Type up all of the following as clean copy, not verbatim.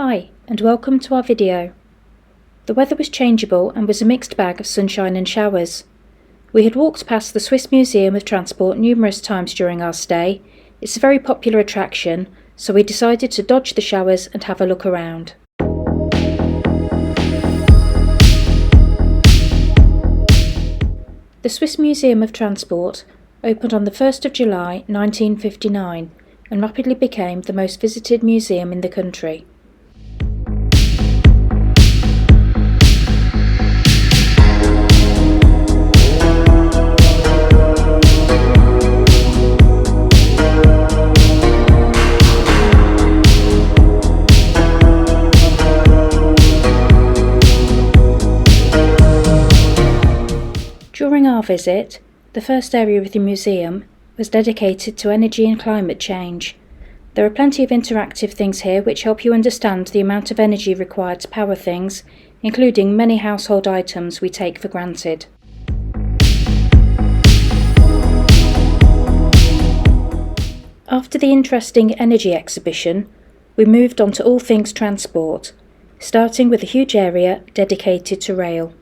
Hi, and welcome to our video. The weather was changeable and was a mixed bag of sunshine and showers. We had walked past the Swiss Museum of Transport numerous times during our stay. It's a very popular attraction, so we decided to dodge the showers and have a look around. The Swiss Museum of Transport opened on the 1st of July 1959 and rapidly became the most visited museum in the country. During our visit, the first area of the museum was dedicated to energy and climate change. There are plenty of interactive things here which help you understand the amount of energy required to power things, including many household items we take for granted. After the interesting energy exhibition, we moved on to all things transport, starting with a huge area dedicated to rail.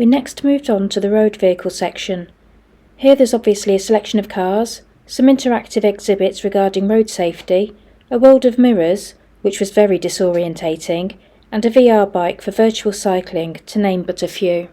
We next moved on to the road vehicle section. Here there's obviously a selection of cars, some interactive exhibits regarding road safety, a world of mirrors, which was very disorientating, and a VR bike for virtual cycling, to name but a few.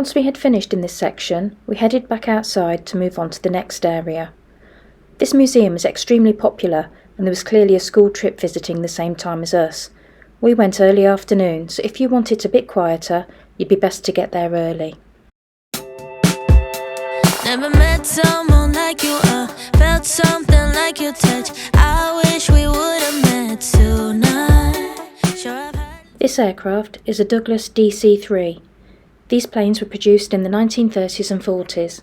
Once we had finished in this section, we headed back outside to move on to the next area. This museum is extremely popular, and there was clearly a school trip visiting the same time as us. We went early afternoon, so if you want it a bit quieter, you'd be best to get there early. Never met someone like you, felt something like your touch. I wish we would have met tonight. This aircraft is a Douglas DC-3. These planes were produced in the 1930s and 40s.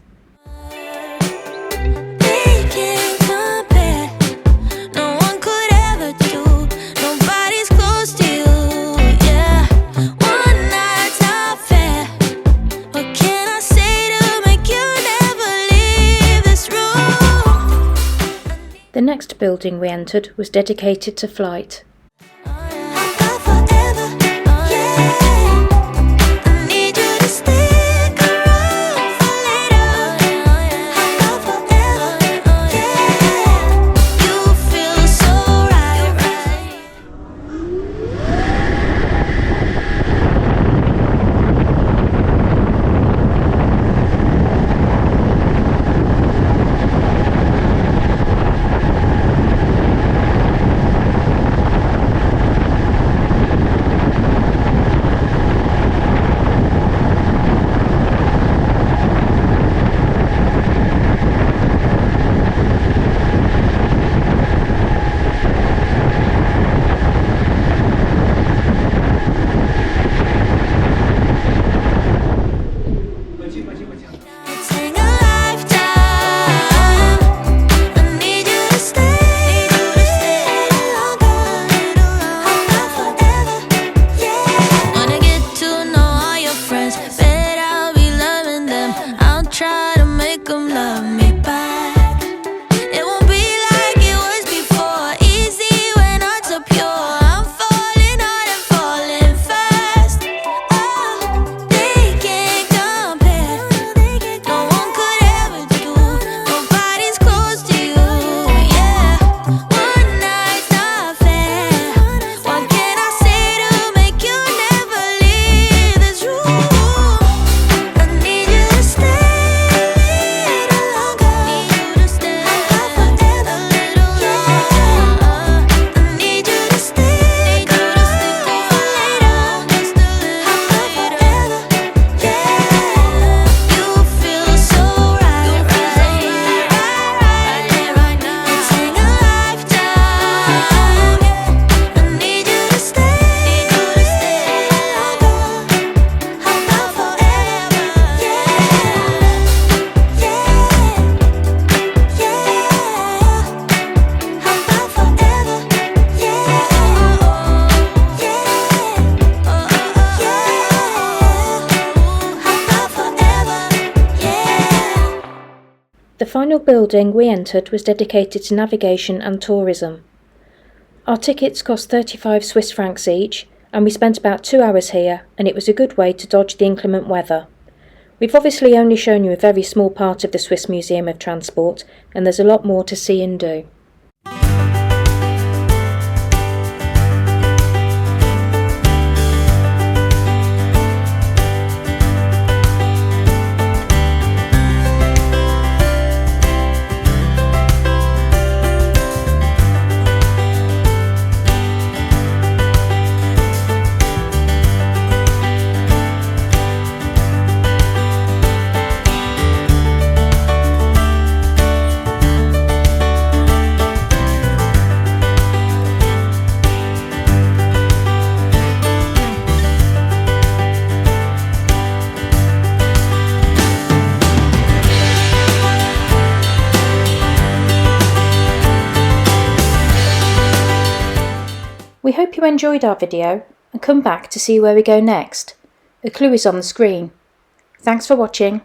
The next building we entered was dedicated to flight. The final building we entered was dedicated to navigation and tourism. Our tickets cost 35 Swiss francs each, and we spent about 2 hours here, and it was a good way to dodge the inclement weather. We've obviously only shown you a very small part of the Swiss Museum of Transport, and there's a lot more to see and do. We hope you enjoyed our video and come back to see where we go next. A clue is on the screen. Thanks for watching.